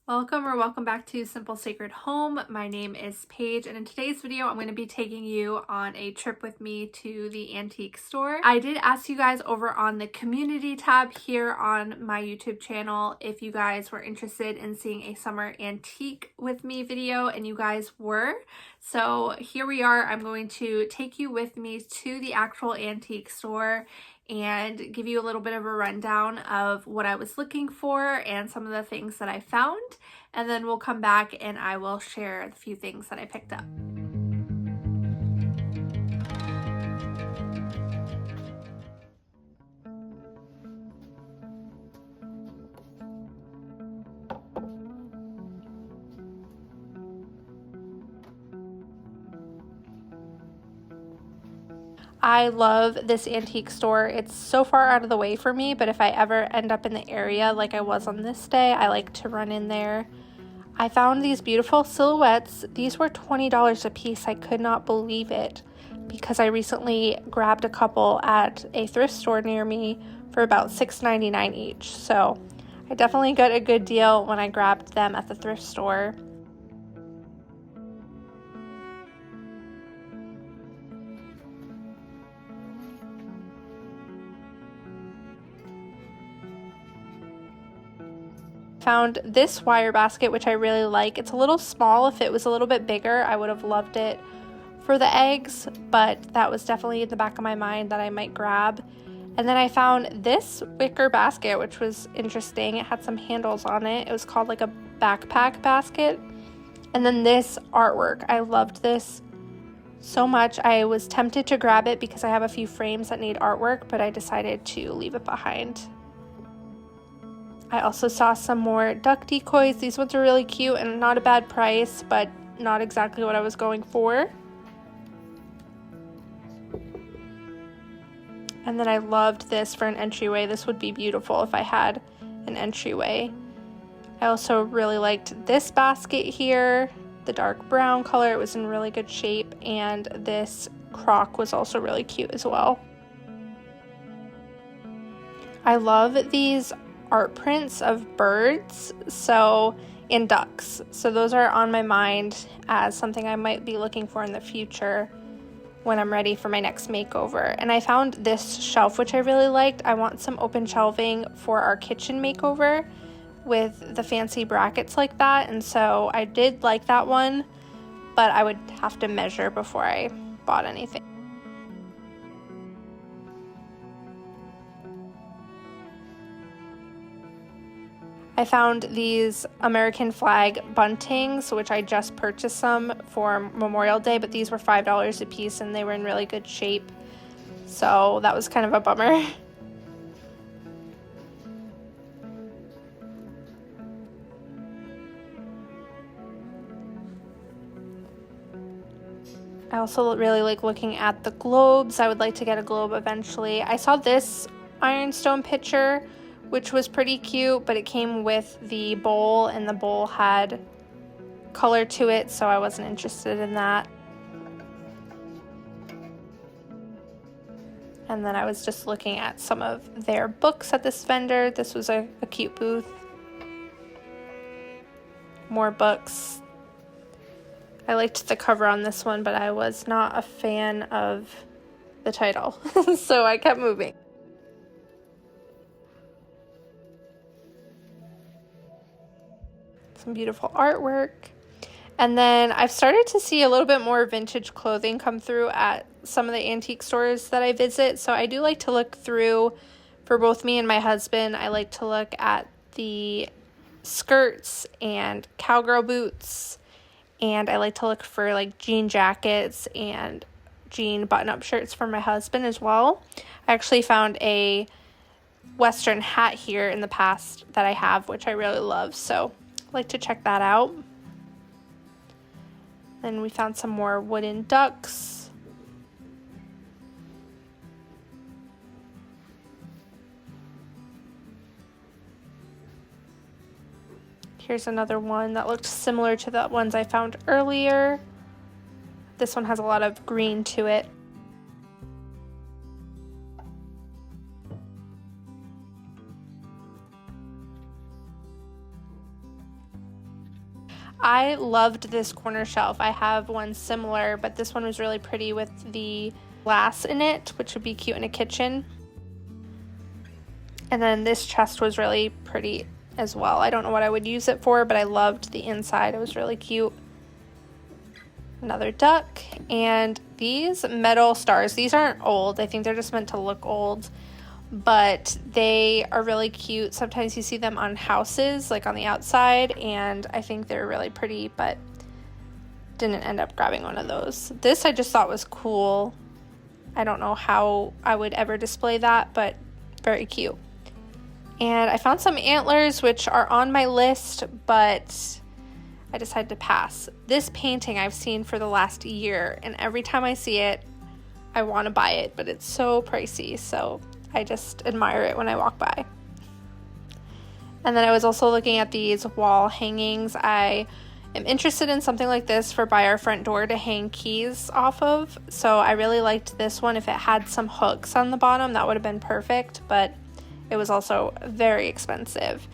Welcome back to Simple Sacred Home. My name is Paige, and in today's video I'm going to be taking you on a trip with me to the antique store. I did ask you guys over on the community tab here on my YouTube channel if you guys were interested in seeing a summer antique with me video, and you guys were. So here we are. I'm going to take you with me to the actual antique store and give you a little bit of a rundown of what I was looking for and some of the things that I found, and then we'll come back and I will share the few things that I picked up. I love this antique store. It's so far out of the way for me, but if I ever end up in the area like I was on this day, I like to run in there. I found these beautiful silhouettes. These were $20 a piece. I could not believe it because I recently grabbed a couple at a thrift store near me for about $6.99 each. So I definitely got a good deal when I grabbed them at the thrift store. Found this wire basket, which I really like. It's a little small. If it was a little bit bigger, I would have loved it for the eggs, but that was definitely in the back of my mind that I might grab. And then I found this wicker basket, which was interesting. It had some handles on it. It was called like a backpack basket. And then this artwork, I loved this so much. I was tempted to grab it because I have a few frames that need artwork, but I decided to leave it behind. I also saw some more duck decoys. These ones are really cute and not a bad price, but not exactly what I was going for. And then I loved this for an entryway. This would be beautiful if I had an entryway. I also really liked this basket here, the dark brown color. It was in really good shape, and this crock was also really cute as well. I love these art prints of birds and ducks, so those are on my mind as something I might be looking for in the future when I'm ready for my next makeover. And I found this shelf, which I really liked. I want some open shelving for our kitchen makeover with the fancy brackets like that, and so I did like that one, but I would have to measure before I bought anything. I found these American flag buntings, which I just purchased some for Memorial Day, but these were $5 a piece and they were in really good shape. So that was kind of a bummer. I also really like looking at the globes. I would like to get a globe eventually. I saw this ironstone pitcher, which was pretty cute, but it came with the bowl, and the bowl had color to it, so I wasn't interested in that. And then I was just looking at some of their books at this vendor. This was a cute booth. More books. I liked the cover on this one, but I was not a fan of the title, so I kept moving. Some beautiful artwork. And then I've started to see a little bit more vintage clothing come through at some of the antique stores that I visit, so I do like to look through for both me and my husband. I like to look at the skirts and cowgirl boots, and I like to look for like jean jackets and jean button-up shirts for my husband as well. I actually found a Western hat here in the past that I have, which I really love, so like to check that out. Then we found some more wooden ducks. Here's another one that looked similar to the ones I found earlier. This one has a lot of green to it. I loved this corner shelf. I have one similar, but this one was really pretty with the glass in it, which would be cute in a kitchen. And then this chest was really pretty as well. I don't know what I would use it for, but I loved the inside. It was really cute. Another duck, and these metal stars. These aren't old. I think they're just meant to look old, but they are really cute. Sometimes you see them on houses, like on the outside, and I think they're really pretty, but didn't end up grabbing one of those. This I just thought was cool. I don't know how I would ever display that, but very cute. And I found some antlers, which are on my list, but I decided to pass. This painting I've seen for the last year, and every time I see it, I want to buy it, but it's so pricey, so I just admire it when I walk by. And then I was also looking at these wall hangings. I am interested in something like this for by our front door to hang keys off of, so I really liked this one. If it had some hooks on the bottom, that would have been perfect, but it was also very expensive.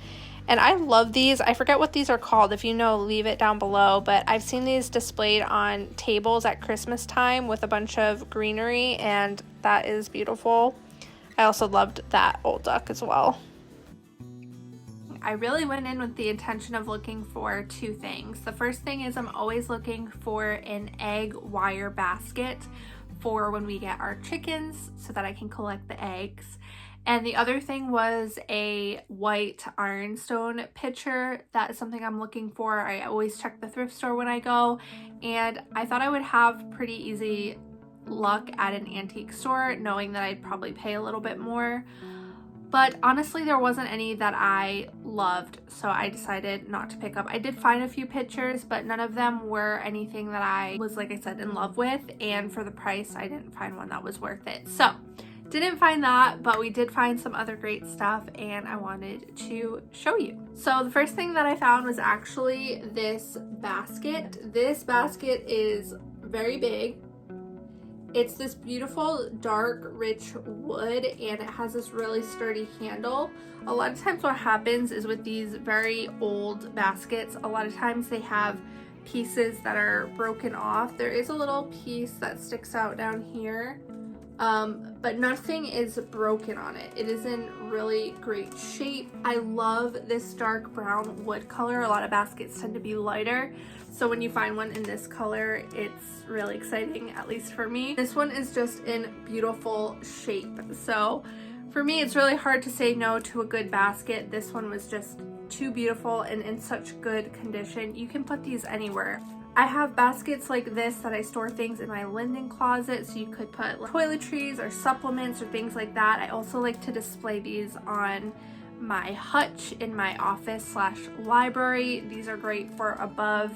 And I love these. I forget what these are called. If you know, leave it down below. But I've seen these displayed on tables at Christmas time with a bunch of greenery, and that is beautiful. I also loved that old duck as well. I really went in with the intention of looking for two things. The first thing is I'm always looking for an egg wire basket for when we get our chickens so that I can collect the eggs. And the other thing was a white ironstone pitcher. That is something I'm looking for. I always check the thrift store when I go, and I thought I would have pretty easy luck at an antique store, knowing that I'd probably pay a little bit more. But honestly, there wasn't any that I loved, so I decided not to pick up. I did find a few pictures, but none of them were anything that I was, like I said, in love with. And for the price, I didn't find one that was worth it. So didn't find that, but we did find some other great stuff, and I wanted to show you. So the first thing that I found was actually this basket. This basket is very big. It's this beautiful dark rich wood, and it has this really sturdy handle. A lot of times what happens is with these very old baskets, a lot of times they have pieces that are broken off. There is a little piece that sticks out down here, but nothing is broken on it. It is in really great shape. I love this dark brown wood color. A lot of baskets tend to be lighter, so when you find one in this color, it's really exciting, at least for me. This one is just in beautiful shape, so for me it's really hard to say no to a good basket. This one was just too beautiful and in such good condition. You can put these anywhere. I have baskets like this that I store things in my linen closet, so you could put toiletries or supplements or things like that. I also like to display these on my hutch in my office / library. These are great for above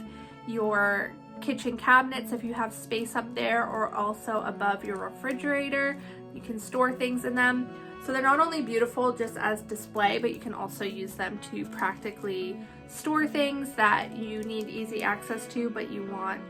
your kitchen cabinets if you have space up there, or also above your refrigerator. You can store things in them. So they're not only beautiful just as display, but you can also use them to practically store things that you need easy access to, but you want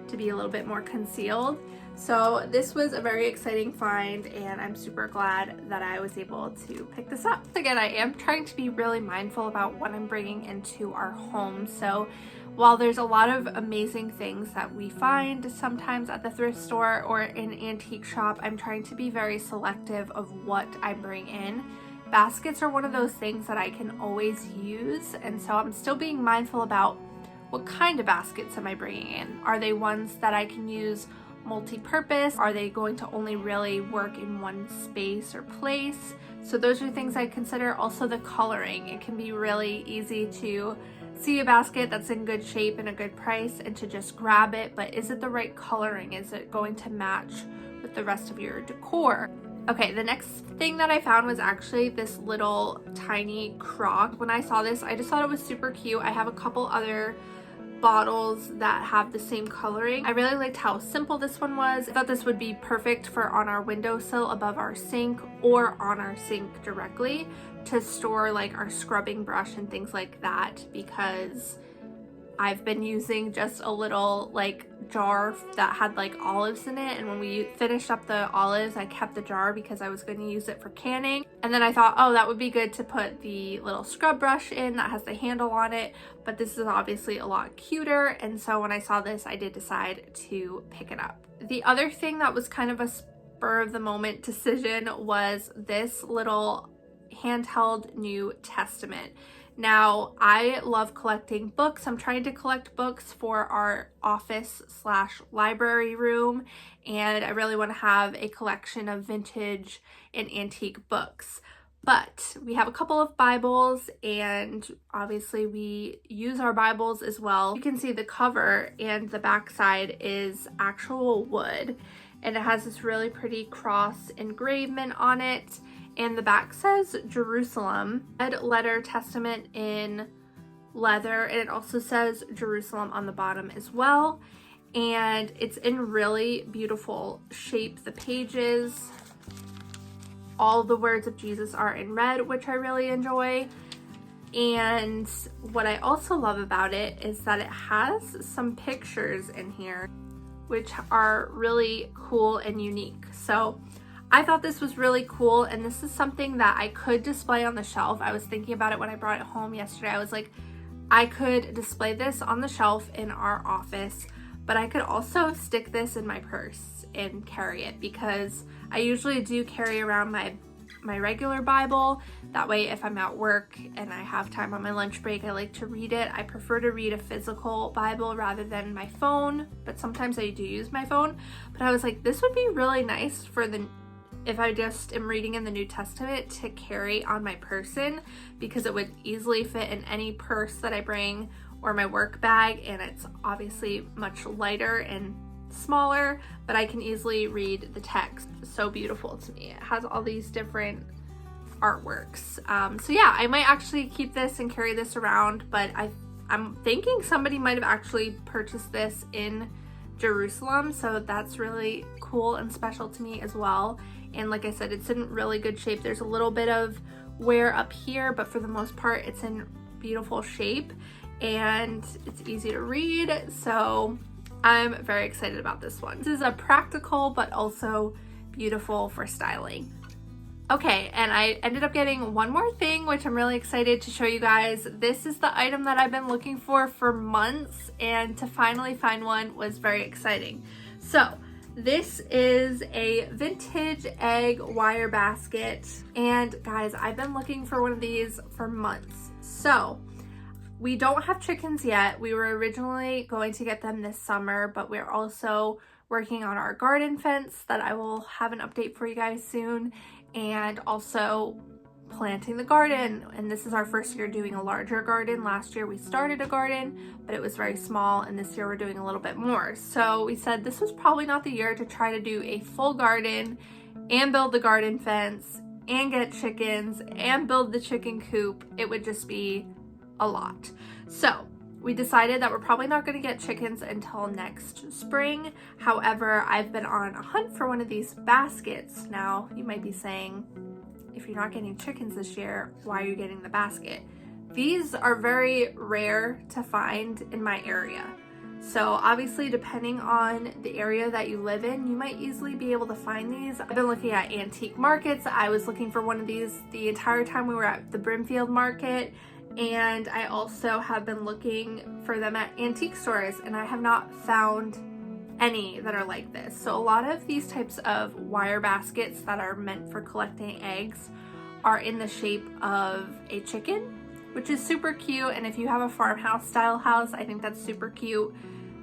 to be a little bit more concealed. So this was a very exciting find, and I'm super glad that I was able to pick this up. Again, I am trying to be really mindful about what I'm bringing into our home. So while there's a lot of amazing things that we find sometimes at the thrift store or in antique shop, I'm trying to be very selective of what I bring in. Baskets are one of those things that I can always use, and so I'm still being mindful about what kind of baskets am I bringing in. Are they ones that I can use multi-purpose? Are they going to only really work in one space or place? So those are things I consider. Also the coloring. It can be really easy to see a basket that's in good shape and a good price and to just grab it, but is it the right coloring? Is it going to match with the rest of your decor? Okay, the next thing that I found was actually this little tiny crock. When I saw this, I just thought it was super cute. I have a couple other bottles that have the same coloring. I really liked how simple this one was. I thought this would be perfect for on our windowsill above our sink, or on our sink directly to store like our scrubbing brush and things like that, because I've been using just a little like jar that had like olives in it, and when we finished up the olives, I kept the jar because I was going to use it for canning. And then I thought, oh, that would be good to put the little scrub brush in that has the handle on it, but this is obviously a lot cuter, and so when I saw this, I did decide to pick it up. The other thing that was kind of a spur of the moment decision was this little handheld New Testament. Now, I love collecting books. I'm trying to collect books for our office / library room, and I really want to have a collection of vintage and antique books. But we have a couple of Bibles, and obviously we use our Bibles as well. You can see the cover and the back side is actual wood, and it has this really pretty cross engravement on it. And the back says Jerusalem, red letter testament in leather, and it also says Jerusalem on the bottom as well. And it's in really beautiful shape. The pages, all the words of Jesus are in red, which I really enjoy. And what I also love about it is that it has some pictures in here, which are really cool and unique. So I thought this was really cool, and this is something that I could display on the shelf. I was thinking about it when I brought it home yesterday. I was like, I could display this on the shelf in our office, but I could also stick this in my purse and carry it, because I usually do carry around my regular Bible. That way, if I'm at work and I have time on my lunch break, I like to read it. I prefer to read a physical Bible rather than my phone, but sometimes I do use my phone. But I was like, this would be really nice for if I just am reading in the New Testament to carry on my person, because it would easily fit in any purse that I bring or my work bag, and it's obviously much lighter and smaller, but I can easily read the text. So beautiful to me. It has all these different artworks. So yeah, I might actually keep this and carry this around, but I'm thinking somebody might have actually purchased this in Jerusalem, so that's really cool and special to me as well. And like I said, it's in really good shape. There's a little bit of wear up here, but for the most part, it's in beautiful shape and it's easy to read. So I'm very excited about this one. This is a practical, but also beautiful for styling. Okay, and I ended up getting one more thing, which I'm really excited to show you guys. This is the item that I've been looking for months, and to finally find one was very exciting. So this is a vintage egg wire basket, and guys, I've been looking for one of these for months. So we don't have chickens yet. We were originally going to get them this summer, but we're also working on our garden fence that I will have an update for you guys soon, and also planting the garden. And this is our first year doing a larger garden. Last year we started a garden, but it was very small, and this year we're doing a little bit more. So we said this was probably not the year to try to do a full garden and build the garden fence and get chickens and build the chicken coop. It would just be a lot. So we decided that we're probably not going to get chickens until next spring. However, I've been on a hunt for one of these baskets. Now, you might be saying, if you're not getting chickens this year, why are you getting the basket? These are very rare to find in my area. So obviously, depending on the area that you live in, you might easily be able to find these. I've been looking at antique markets. I was looking for one of these the entire time we were at the Brimfield market. And I also have been looking for them at antique stores, and I have not found any that are like this. So a lot of these types of wire baskets that are meant for collecting eggs are in the shape of a chicken, which is super cute. And if you have a farmhouse style house, I think that's super cute.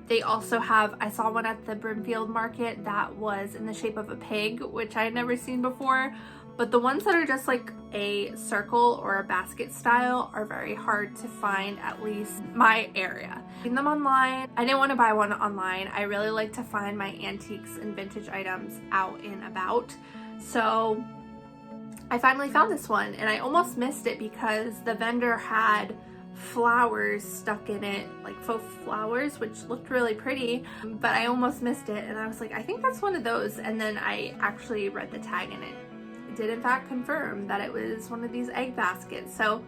They also have, I saw one at the Brimfield market that was in the shape of a pig, which I had never seen before. But the ones that are just like a circle or a basket style are very hard to find, at least my area. I've seen them online. I didn't want to buy one online. I really like to find my antiques and vintage items out and about. So I finally found this one, and I almost missed it because the vendor had flowers stuck in it, like faux flowers, which looked really pretty, but I almost missed it. And I was like, I think that's one of those. And then I actually read the tag in it. Did in fact confirm that it was one of these egg baskets. So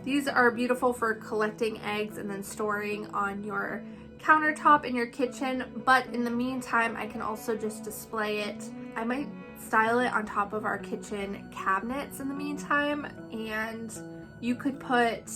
These are beautiful for collecting eggs and then storing on your countertop in your kitchen, but in the meantime I can also just display it. I might style it on top of our kitchen cabinets in the meantime, and you could put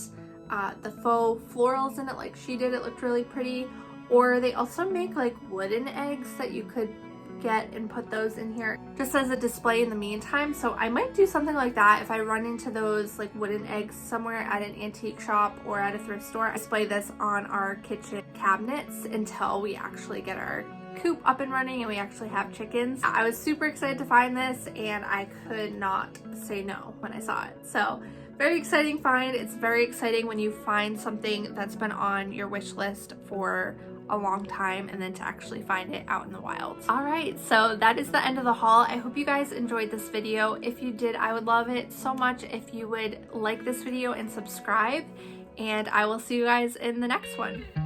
the faux florals in it like she did. It looked really pretty. Or they also make like wooden eggs that you could get and put those in here just as a display in the meantime. So I might do something like that if I run into those like wooden eggs somewhere at an antique shop or at a thrift store. I display this on our kitchen cabinets until we actually get our coop up and running and we actually have chickens. I was super excited to find this and I could not say no when I saw it. So very exciting find. It's very exciting when you find something that's been on your wish list for a long time and then to actually find it out in the wild. All right, so that is the end of the haul. I hope you guys enjoyed this video. If you did, I would love it so much if you would like this video and subscribe, and I will see you guys in the next one.